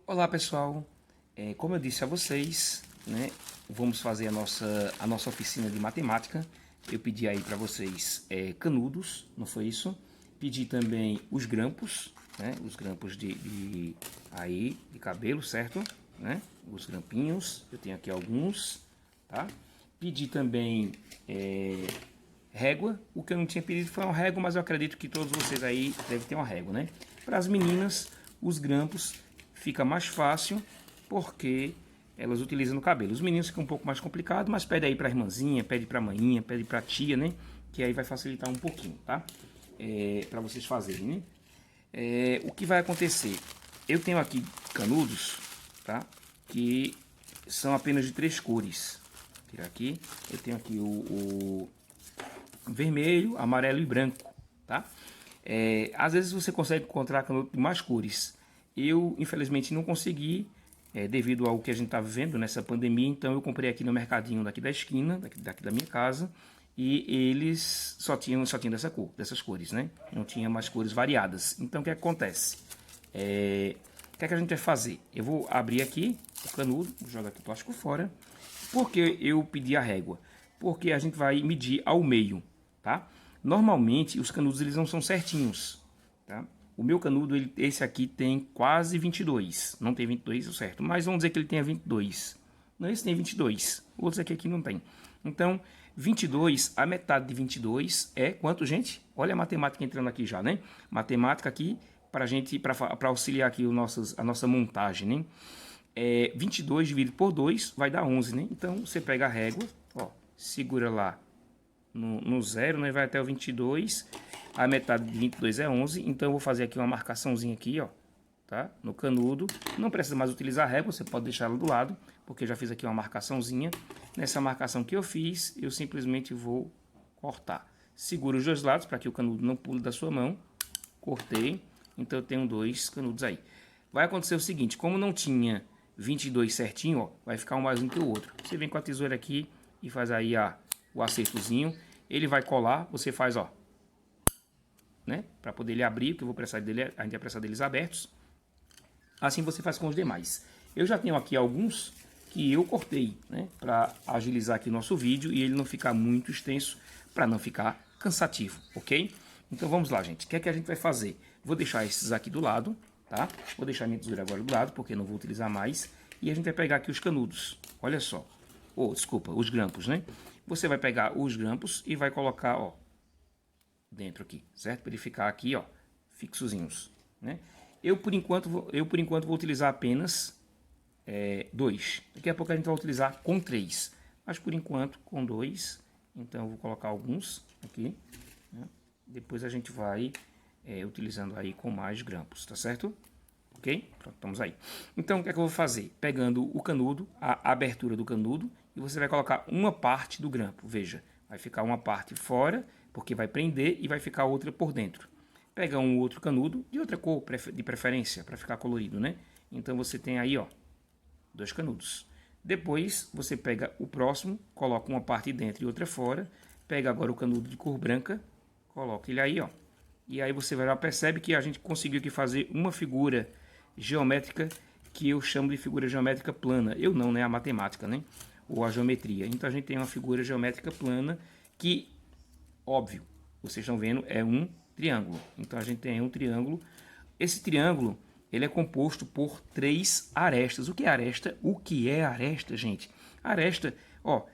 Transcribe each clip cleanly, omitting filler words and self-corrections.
Olá pessoal, como eu disse a vocês, né, vamos fazer a nossa oficina de matemática. Eu pedi aí para vocês canudos, não foi isso? Pedi também os grampos, né, os grampos de cabelo, certo? Né, os grampinhos, eu tenho aqui alguns, tá? Pedi também régua. O que eu não tinha pedido foi uma régua, mas eu acredito que todos vocês aí devem ter uma régua, né? Para as meninas, os grampos fica mais fácil porque elas utilizam no cabelo. Os meninos ficam um pouco mais complicado, mas pede aí para a irmãzinha, pede para a maninha, pede para a tia, né? Que aí vai facilitar um pouquinho, tá? Para vocês fazerem, né? O que vai acontecer? Eu tenho aqui canudos, tá? Que são apenas de 3 cores. Vou tirar aqui. Eu tenho aqui o vermelho, amarelo e branco, tá? Às vezes você consegue encontrar canudo de mais cores. Eu, infelizmente, não consegui, devido ao que a gente está vivendo nessa pandemia. Então, eu comprei aqui no mercadinho daqui da esquina, daqui da minha casa, e eles só tinham dessa cor, dessas cores, né? Não tinha mais cores variadas. Então, o que acontece? O que é que a gente vai fazer? Eu vou abrir aqui o canudo, vou jogar aqui o plástico fora. Por que eu pedi a régua? Porque a gente vai medir ao meio, tá? Normalmente, os canudos eles não são certinhos, tá? O meu canudo, esse aqui tem quase 22. Não tem 22, certo. Mas vamos dizer que ele tenha 22. Não, esse tem 22. Outros aqui não tem. Então, 22, a metade de 22 é quanto, gente? Olha a matemática entrando aqui já, né? Matemática aqui para auxiliar aqui a nossa montagem, né? 22 dividido por 2 vai dar 11, né? Então, você pega a régua, ó, segura lá no zero, né? Vai até o 22. A metade de 22 é 11, então eu vou fazer aqui uma marcaçãozinha aqui, ó, tá? No canudo. Não precisa mais utilizar a régua, você pode deixar ela do lado, porque eu já fiz aqui uma marcaçãozinha. Nessa marcação que eu fiz, eu simplesmente vou cortar. Segura os dois lados para que o canudo não pule da sua mão. Cortei, então eu tenho 2 canudos aí. Vai acontecer o seguinte, como não tinha 22 certinho, ó, vai ficar um mais um que o outro. Você vem com a tesoura aqui e faz aí o acertozinho. Ele vai colar, você faz, ó, né? Para poder ele abrir, porque eu vou precisar dele, a gente vai precisar deles abertos. Assim você faz com os demais. Eu já tenho aqui alguns que eu cortei, né? Para agilizar aqui o nosso vídeo e ele não ficar muito extenso, para não ficar cansativo, ok? Então vamos lá, gente. O que é que a gente vai fazer? Vou deixar esses aqui do lado, tá? Vou deixar minha tesoura agora do lado, porque não vou utilizar mais. E a gente vai pegar aqui os canudos. Olha só. Desculpa, os grampos, né? Você vai pegar os grampos e vai colocar, ó, dentro aqui, certo? Para ele ficar aqui, ó, fixozinhos, né? Eu por enquanto vou utilizar apenas 2. Daqui a pouco a gente vai utilizar com 3, mas por enquanto com 2. Então eu vou colocar alguns aqui, né? Depois a gente vai utilizando aí com mais grampos, tá certo? Ok? Pronto, estamos aí. Então o que é que eu vou fazer? Pegando o canudo, a abertura do canudo, e você vai colocar uma parte do grampo, veja. Vai ficar uma parte fora, porque vai prender, e vai ficar outra por dentro. Pega um outro canudo, de outra cor de preferência, para ficar colorido, né? Então você tem aí, ó, 2 canudos. Depois você pega o próximo, coloca uma parte dentro e outra fora. Pega agora o canudo de cor branca, coloca ele aí, ó. E aí você já percebe que a gente conseguiu aqui fazer uma figura geométrica que eu chamo de figura geométrica plana. Eu não, né? A matemática, né? Ou a geometria. Então a gente tem uma figura geométrica plana que, óbvio, vocês estão vendo, é um triângulo. Então a gente tem um triângulo. Esse triângulo, ele é composto por 3 arestas. O que é aresta? O que é aresta, gente? Aresta, ó,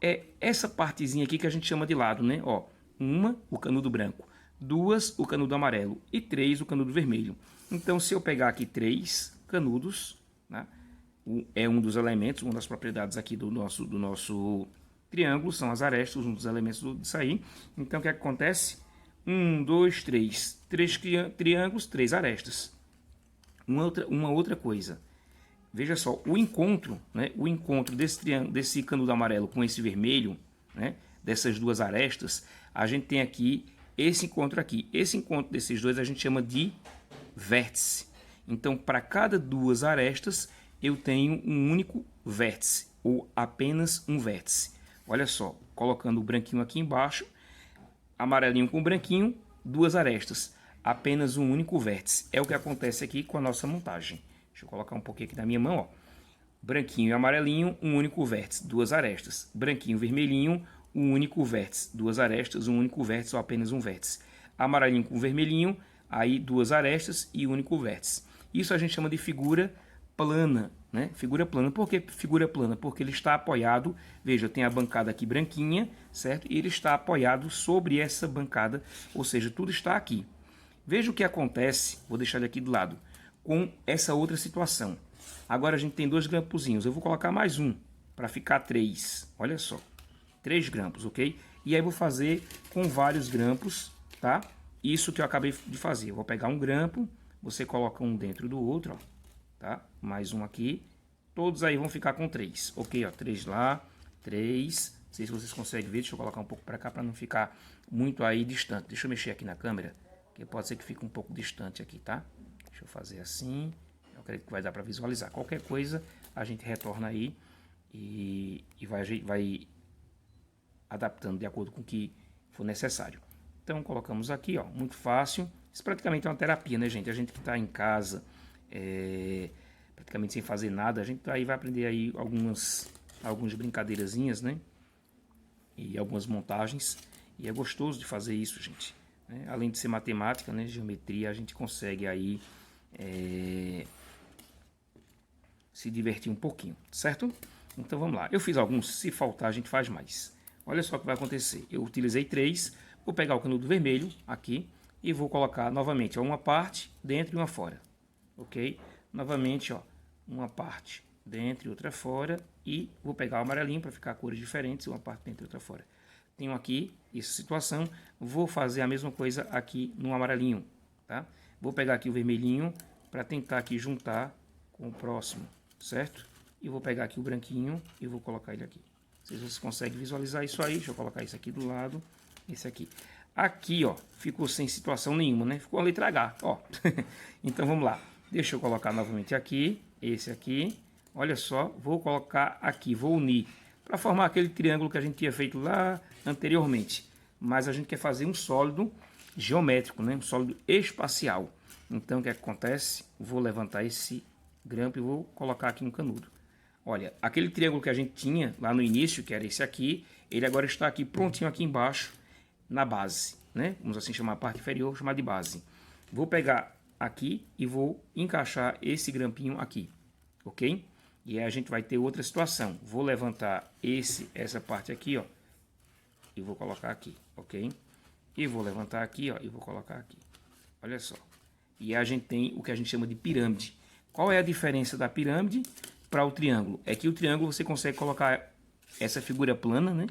é essa partezinha aqui que a gente chama de lado, né? Ó, uma, o canudo branco. 2, o canudo amarelo. E 3, o canudo vermelho. Então, se eu pegar aqui 3 canudos, né? É um dos elementos, uma das propriedades aqui do nosso triângulo, são as arestas, um dos elementos disso aí. Então, o que acontece? 1, 2, 3. 3 triângulos, 3 arestas. Uma outra coisa. Veja só, o encontro, né? O encontro desse canudo amarelo com esse vermelho, né? Dessas duas arestas, a gente tem aqui esse encontro aqui. Esse encontro desses dois a gente chama de vértice. Então, para cada duas arestas, eu tenho um único vértice, ou apenas um vértice. Olha só, colocando o branquinho aqui embaixo, amarelinho com branquinho, 2 arestas, apenas um único vértice. É o que acontece aqui com a nossa montagem. Deixa eu colocar um pouquinho aqui na minha mão, ó. Branquinho e amarelinho, um único vértice, duas arestas. Branquinho e vermelhinho, um único vértice, duas arestas, um único vértice ou apenas um vértice. Amarelinho com vermelhinho, aí duas arestas e um único vértice. Isso a gente chama de figura plana, né? Figura plana. Por que figura plana? Porque ele está apoiado, veja, tem a bancada aqui branquinha, certo? E ele está apoiado sobre essa bancada, ou seja, tudo está aqui. Veja o que acontece, vou deixar ele aqui do lado, com essa outra situação. Agora a gente tem 2 grampozinhos, eu vou colocar mais um, para ficar 3, olha só, 3 grampos, ok? E aí vou fazer com vários grampos, tá? Isso que eu acabei de fazer, eu vou pegar um grampo, você coloca um dentro do outro, ó, tá? Mais um aqui, todos aí vão ficar com 3, ok? Ó, 3 lá, 3, não sei se vocês conseguem ver, deixa eu colocar um pouco para cá para não ficar muito aí distante. Deixa eu mexer aqui na câmera, que pode ser que fique um pouco distante aqui, tá? Deixa eu fazer assim, eu acredito que vai dar para visualizar. Qualquer coisa a gente retorna aí e vai adaptando de acordo com o que for necessário. Então colocamos aqui, ó, muito fácil. Isso praticamente é uma terapia, né, gente? A gente que está em casa, praticamente sem fazer nada, a gente aí vai aprender aí algumas brincadeirazinhas, né? E algumas montagens. E é gostoso de fazer isso, gente. Né? Além de ser matemática, né, geometria, a gente consegue aí se divertir um pouquinho, certo? Então vamos lá. Eu fiz alguns, se faltar a gente faz mais. Olha só o que vai acontecer. Eu utilizei 3, vou pegar o canudo vermelho aqui e vou colocar novamente ó, uma parte dentro e uma fora, ok? Novamente, ó, uma parte dentro e outra fora e vou pegar o amarelinho para ficar cores diferentes, uma parte dentro e outra fora. Tenho aqui essa situação, vou fazer a mesma coisa aqui no amarelinho, tá? Vou pegar aqui o vermelhinho para tentar aqui juntar com o próximo, certo? E vou pegar aqui o branquinho e vou colocar ele aqui. Não sei se vocês conseguem visualizar isso aí. Deixa eu colocar isso aqui do lado. Esse aqui. Aqui, ó, ficou sem situação nenhuma, né? Ficou a letra H, ó. Então vamos lá. Deixa eu colocar novamente aqui. Esse aqui. Olha só, vou colocar aqui, vou unir para formar aquele triângulo que a gente tinha feito lá anteriormente. Mas a gente quer fazer um sólido geométrico, né? Um sólido espacial. Então o que acontece? Vou levantar esse grampo e vou colocar aqui um canudo. Olha, aquele triângulo que a gente tinha lá no início, que era esse aqui, ele agora está aqui prontinho aqui embaixo, na base, né? Vamos assim chamar a parte inferior, chamar de base. Vou pegar aqui e vou encaixar esse grampinho aqui, ok? E aí a gente vai ter outra situação. Vou levantar essa parte aqui, ó, e vou colocar aqui, ok? E vou levantar aqui, ó, e vou colocar aqui. Olha só. E a gente tem o que a gente chama de pirâmide. Qual é a diferença da pirâmide para o triângulo? É que o triângulo você consegue colocar essa figura plana, né,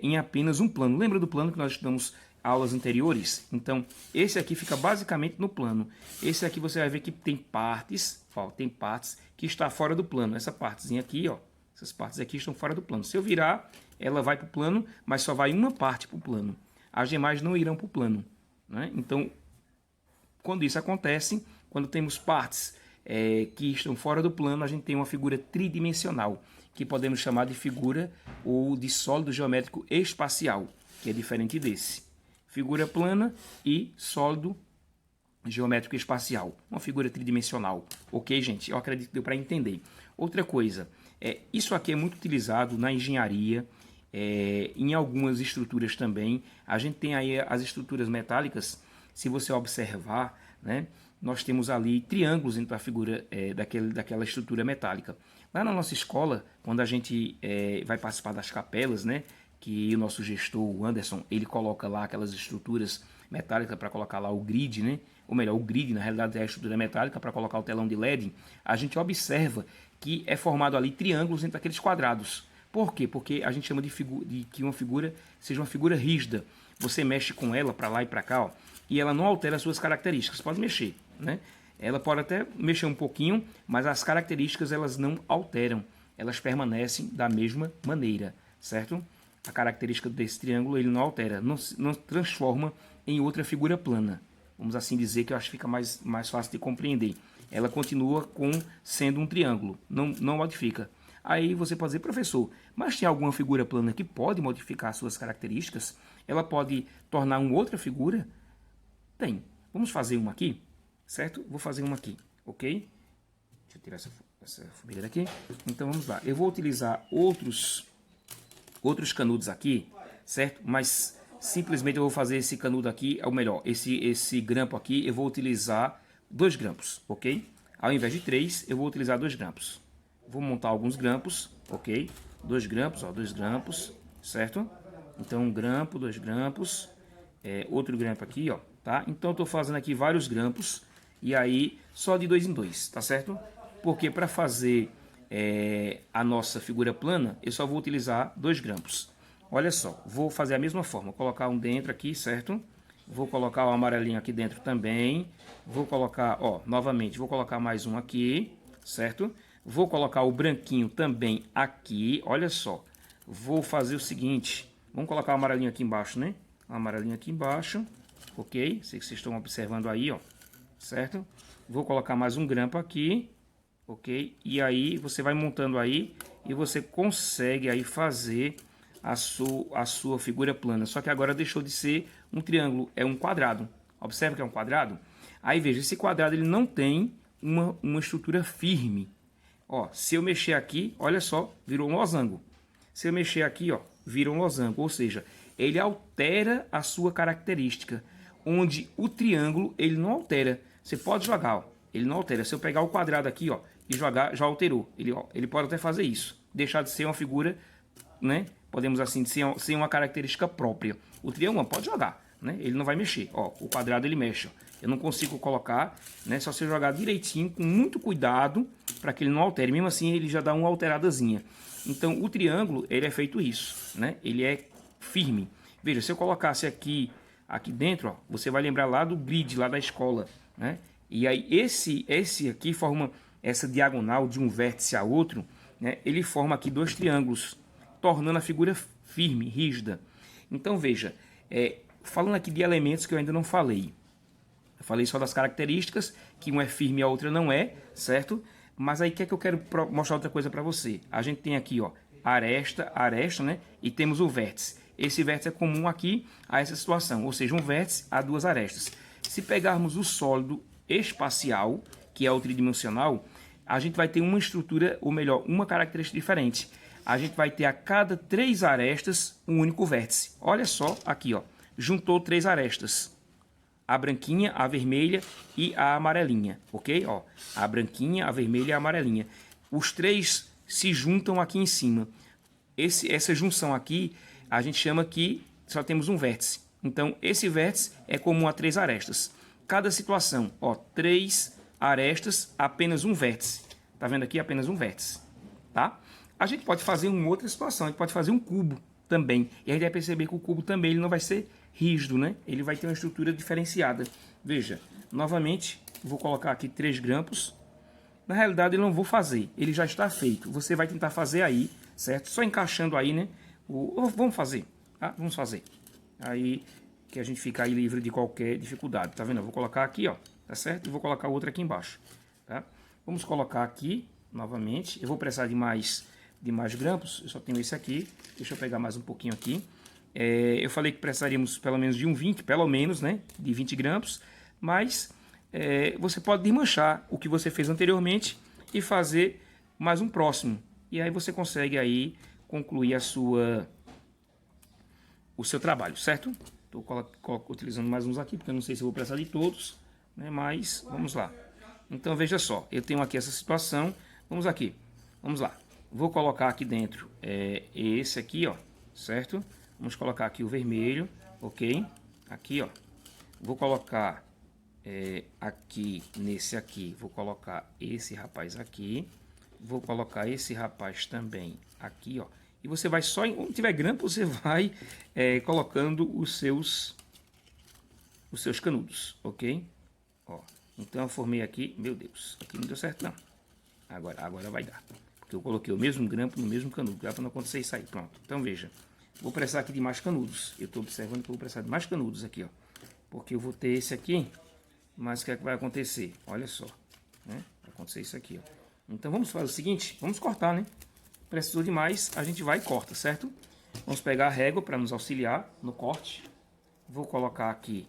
em apenas um plano. Lembra do plano que nós estudamos aulas anteriores? Então, esse aqui fica basicamente no plano. Esse aqui você vai ver que tem partes, ó, tem partes que está fora do plano. Essa partezinha aqui, ó, essas partes aqui estão fora do plano. Se eu virar, ela vai para o plano, mas só vai uma parte para o plano. As demais não irão para o plano, né? Então, quando isso acontece, quando temos partes que estão fora do plano, a gente tem uma figura tridimensional, que podemos chamar de figura ou de sólido geométrico espacial, que é diferente desse. Figura plana e sólido geométrico espacial, uma figura tridimensional. Ok, gente? Eu acredito que deu para entender. Outra coisa, isso aqui é muito utilizado na engenharia, em algumas estruturas também. A gente tem aí as estruturas metálicas, se você observar, né, nós temos ali triângulos entre a figura daquela estrutura metálica. Lá na nossa escola, quando a gente vai participar das capelas, né, que o nosso gestor, o Anderson, ele coloca lá aquelas estruturas metálicas para colocar lá o grid, né, ou melhor, o grid, na realidade é a estrutura metálica para colocar o telão de LED, a gente observa que é formado ali triângulos entre aqueles quadrados. Por quê? Porque a gente chama de que uma figura seja uma figura rígida. Você mexe com ela para lá e para cá, ó, e ela não altera as suas características. Pode mexer, né? Ela pode até mexer um pouquinho, mas as características elas não alteram. Elas permanecem da mesma maneira, certo? A característica desse triângulo ele não altera, não transforma em outra figura plana. Vamos assim dizer, que eu acho que fica mais fácil de compreender. Ela continua sendo um triângulo, não modifica. Aí você pode dizer, professor, mas tem alguma figura plana que pode modificar suas características? Ela pode tornar uma outra figura? Tem. Vamos fazer uma aqui, certo? Vou fazer uma aqui, ok? Deixa eu tirar essa fumeira daqui. Então vamos lá. Eu vou utilizar outros canudos aqui, certo? Mas simplesmente eu vou fazer esse canudo aqui, ou melhor, esse grampo aqui, eu vou utilizar 2 grampos, ok? Ao invés de 3, eu vou utilizar 2 grampos. Vou montar alguns grampos, ok? 2 grampos, ó, 2 grampos, certo? Então, 1 grampo, 2 grampos, outro grampo aqui, ó, tá? Então, eu tô fazendo aqui vários grampos, e aí, só de 2 em 2, tá certo? Porque para fazer a nossa figura plana, eu só vou utilizar 2 grampos. Olha só, vou fazer a mesma forma, vou colocar um dentro aqui, certo? Vou colocar o amarelinho aqui dentro também. Vou colocar, ó, novamente, vou colocar mais um aqui, certo? Vou colocar o branquinho também aqui, olha só. Vou fazer o seguinte, vamos colocar o amarelinho aqui embaixo, né? O amarelinho aqui embaixo, ok? Sei que vocês estão observando aí, ó, certo? Vou colocar mais um grampo aqui, ok? E aí você vai montando aí e você consegue aí fazer a sua figura plana. Só que agora deixou de ser um triângulo, é um quadrado. Observa que é um quadrado? Aí veja, esse quadrado ele não tem uma estrutura firme. Ó, se eu mexer aqui, olha só, virou um losango. Se eu mexer aqui, ó, vira um losango. Ou seja, ele altera a sua característica. Onde o triângulo, ele não altera. Você pode jogar, ó, ele não altera. Se eu pegar o quadrado aqui, ó, e jogar, já alterou. Ele pode até fazer isso. Deixar de ser uma figura, né? Podemos assim, sem uma característica própria. O triângulo pode jogar, né? Ele não vai mexer. Ó, o quadrado ele mexe. Ó. Eu não consigo colocar, né? Só se eu jogar direitinho, com muito cuidado, para que ele não altere. Mesmo assim, ele já dá uma alteradazinha. Então, o triângulo, ele é feito isso, né? Ele é firme. Veja, se eu colocasse aqui dentro, ó, você vai lembrar lá do grid, lá da escola, né? E aí, esse aqui forma essa diagonal de um vértice a outro, né? Ele forma aqui 2 triângulos, tornando a figura firme, rígida. Então, veja, falando aqui de elementos que eu ainda não falei. Eu falei só das características, que um é firme e a outra não é, certo? Mas aí, o que é que eu quero mostrar outra coisa para você? A gente tem aqui, ó, aresta, né? E temos o vértice. Esse vértice é comum aqui a essa situação, ou seja, um vértice a 2 arestas. Se pegarmos o sólido espacial, que é o tridimensional, a gente vai ter uma estrutura, ou melhor, uma característica diferente. A gente vai ter a cada 3 arestas um único vértice. Olha só aqui, ó, juntou 3 arestas. A branquinha, a vermelha e a amarelinha, ok? Ó, a branquinha, a vermelha e a amarelinha. Os 3 se juntam aqui em cima. Essa junção aqui, a gente chama que só temos um vértice. Então, esse vértice é comum a 3 arestas. Cada situação, ó, 3 arestas, apenas um vértice. Tá vendo aqui? Apenas um vértice, tá? A gente pode fazer uma outra situação, a gente pode fazer um cubo também. E a gente vai perceber que o cubo também ele não vai ser rígido, né? Ele vai ter uma estrutura diferenciada. Veja, novamente, vou colocar aqui 3 grampos. Na realidade, eu não vou fazer, ele já está feito. Você vai tentar fazer aí, certo? Só encaixando aí, né? Vamos fazer, tá? Vamos fazer. Aí, que a gente fica aí livre de qualquer dificuldade, tá vendo? Eu vou colocar aqui, ó, tá certo? E vou colocar outra aqui embaixo, tá? Vamos colocar aqui, novamente. Eu vou precisar de mais grampos, eu só tenho esse aqui. Deixa eu pegar mais um pouquinho aqui. Eu falei que precisaríamos pelo menos de um 20, pelo menos, né? De 20 grampos, mas você pode desmanchar o que você fez anteriormente e fazer mais um próximo. E aí você consegue aí concluir o seu trabalho, certo? Estou utilizando mais uns aqui, porque eu não sei se eu vou precisar de todos, né? Mas vamos lá. Então veja só, eu tenho aqui essa situação. Vamos aqui, vamos lá. Vou colocar aqui dentro esse aqui, ó, certo? Vamos colocar aqui o vermelho, ok? Aqui, ó. Vou colocar aqui, nesse aqui, vou colocar esse rapaz aqui. Vou colocar esse rapaz também aqui, ó. E você vai só, onde tiver grampo, você vai colocando os seus canudos, ok? Ó, então eu formei aqui, meu Deus, aqui não deu certo não. Agora vai dar. Porque eu coloquei o mesmo grampo no mesmo canudo, para não acontecer isso aí, pronto. Então veja, vou precisar aqui de mais canudos. Eu estou observando que eu vou precisar de mais canudos aqui, ó. Porque eu vou ter esse aqui, mas o que é que vai acontecer? Olha só, né? Vai acontecer isso aqui, ó. Então vamos fazer o seguinte, vamos cortar, né? Precisou de mais, a gente vai e corta, certo? Vamos pegar a régua para nos auxiliar no corte. Vou colocar aqui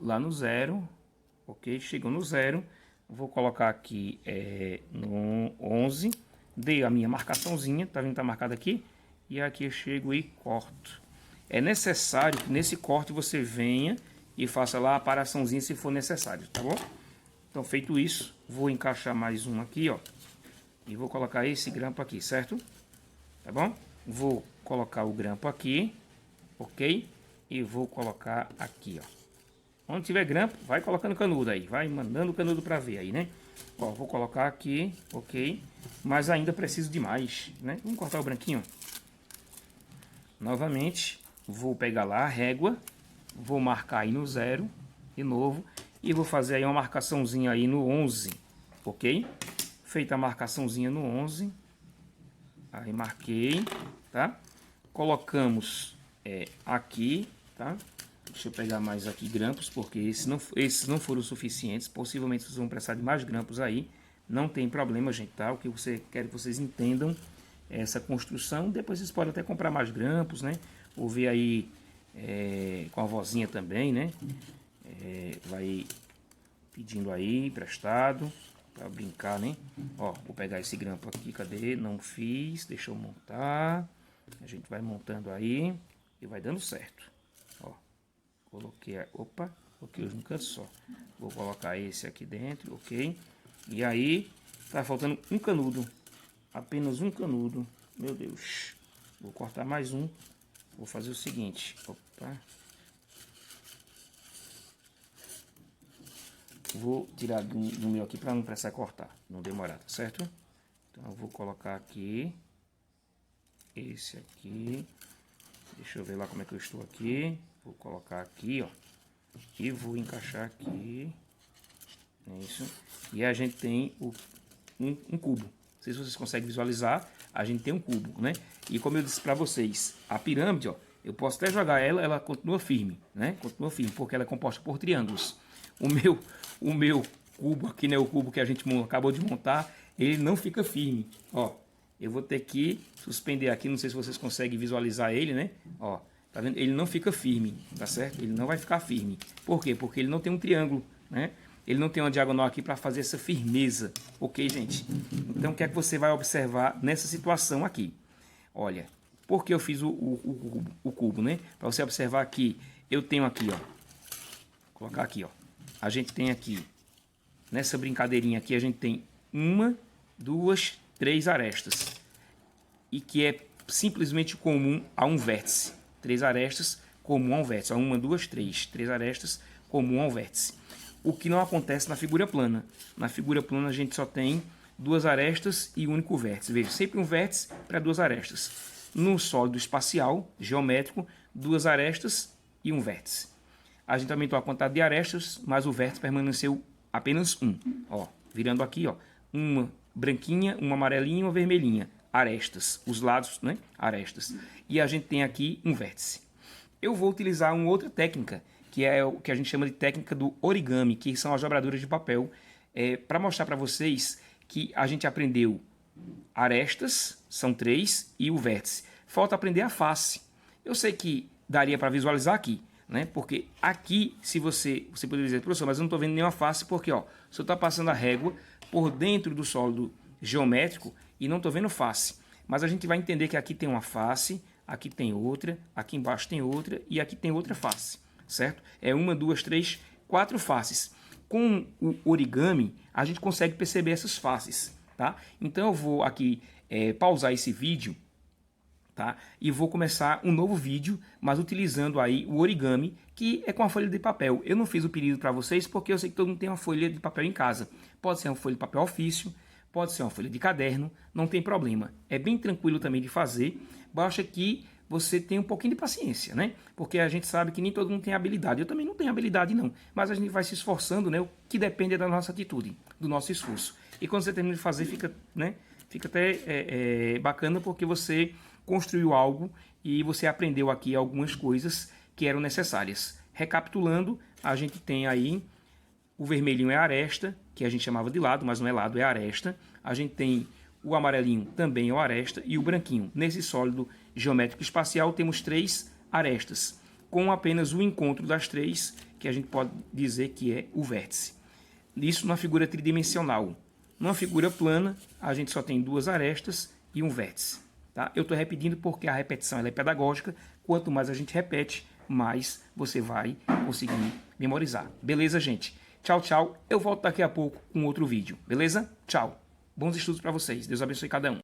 lá no 0, ok? Chegou no 0, Vou colocar aqui no 11. Dei a minha marcaçãozinha, tá vendo? Tá marcado aqui. E aqui eu chego e corto. É necessário que nesse corte você venha e faça lá a aparaçãozinha se for necessário, tá bom? Então, feito isso, vou encaixar mais um aqui, ó. E vou colocar esse grampo aqui, certo? Tá bom? Vou colocar o grampo aqui, ok? E vou colocar aqui, ó. Onde tiver grampo, vai colocando canudo aí. Vai mandando canudo pra ver aí, né? Ó, vou colocar aqui, ok? Mas ainda preciso de mais, né? Vamos cortar o branquinho. Novamente, vou pegar lá a régua. Vou marcar aí no 0, de novo. E vou fazer aí uma marcaçãozinha aí no 11, ok? Feita a marcaçãozinha no 11. Aí marquei, tá? Colocamos aqui, tá? Deixa eu pegar mais aqui grampos, porque esses não foram suficientes. Possivelmente vocês vão precisar de mais grampos aí. Não tem problema, gente, tá? O que você quer que vocês entendam essa construção. Depois vocês podem até comprar mais grampos, né? Ou ver aí com a vozinha também, né? Vai pedindo aí, emprestado, para brincar, né? Ó, vou pegar esse grampo aqui, cadê? Não fiz, deixa eu montar. A gente vai montando aí e vai dando certo. Ó, coloquei, opa, coloquei os no canto só. Vou colocar esse aqui dentro, ok? E aí, tá faltando um canudo, apenas um canudo, meu Deus. Vou cortar mais um, vou fazer o seguinte, opa. Vou tirar do meu aqui para não precisar cortar, não demorar, tá certo? Então eu vou colocar aqui, esse aqui, deixa eu ver lá como é que eu estou aqui, vou colocar aqui, ó, e vou encaixar aqui, isso, e a gente tem um cubo, não sei se vocês conseguem visualizar, a gente tem um cubo, né? E como eu disse para vocês, a pirâmide, ó, eu posso até jogar ela continua firme, né? Continua firme, porque ela é composta por triângulos. O meu cubo aqui, né, o cubo que a gente acabou de montar, ele não fica firme, ó. Eu vou ter que suspender aqui, não sei se vocês conseguem visualizar ele, né? Ó, tá vendo? Ele não fica firme, tá certo? Ele não vai ficar firme. Por quê? Porque ele não tem um triângulo, né? Ele não tem uma diagonal aqui para fazer essa firmeza, ok, gente? Então, o que é que você vai observar nessa situação aqui? Olha, por que eu fiz o cubo, né? Para você observar que eu tenho aqui, ó. Vou colocar aqui, ó. A gente tem aqui, nessa brincadeirinha aqui, a gente tem 1, 2, 3 arestas. E que é simplesmente comum a um vértice. 3 arestas comum a um vértice. 1, 2, 3. 3 arestas comum a um vértice. O que não acontece na figura plana. Na figura plana a gente só tem 2 arestas e um único vértice. Veja, sempre um vértice para 2 arestas. No sólido espacial, geométrico, 2 arestas e um vértice. A gente aumentou a quantidade de arestas, mas o vértice permaneceu apenas um. Ó, virando aqui, ó, uma branquinha, uma amarelinha e uma vermelhinha. Arestas, os lados, né? Arestas. E a gente tem aqui um vértice. Eu vou utilizar uma outra técnica, que é o que a gente chama de técnica do origami, que são as dobraduras de papel, para mostrar para vocês que a gente aprendeu arestas, são 3, e o vértice. Falta aprender a face. Eu sei que daria para visualizar aqui, né? Porque aqui, se você poderia dizer, professor, mas eu não estou vendo nenhuma face, porque ó, o senhor está passando a régua por dentro do sólido geométrico e não estou vendo face. Mas a gente vai entender que aqui tem uma face, aqui tem outra, aqui embaixo tem outra e aqui tem outra face, certo? É 1, 2, 3, 4 faces. Com o origami, a gente consegue perceber essas faces, tá? Então eu vou aqui pausar esse vídeo, tá? E vou começar um novo vídeo, mas utilizando aí o origami, que é com a folha de papel. Eu não fiz o pedido para vocês porque eu sei que todo mundo tem uma folha de papel em casa. Pode ser uma folha de papel ofício, pode ser uma folha de caderno, não tem problema. É bem tranquilo também de fazer, basta que você tenha um pouquinho de paciência, né? Porque a gente sabe que nem todo mundo tem habilidade. Eu também não tenho habilidade, não. Mas a gente vai se esforçando, né? O que depende é da nossa atitude, do nosso esforço. E quando você termina de fazer, fica, né? Fica até bacana porque você construiu algo e você aprendeu aqui algumas coisas que eram necessárias. Recapitulando, a gente tem aí o vermelhinho é aresta, que a gente chamava de lado, mas não é lado, é aresta. A gente tem o amarelinho, também é o aresta, e o branquinho. Nesse sólido geométrico espacial temos 3 arestas, com apenas o encontro das 3, que a gente pode dizer que é o vértice. Isso numa figura tridimensional. Numa figura plana, a gente só tem 2 arestas e um vértice. Tá? Eu estou repetindo porque a repetição ela é pedagógica. Quanto mais a gente repete, mais você vai conseguir memorizar. Beleza, gente? Tchau, tchau. Eu volto daqui a pouco com outro vídeo. Beleza? Tchau. Bons estudos para vocês. Deus abençoe cada um.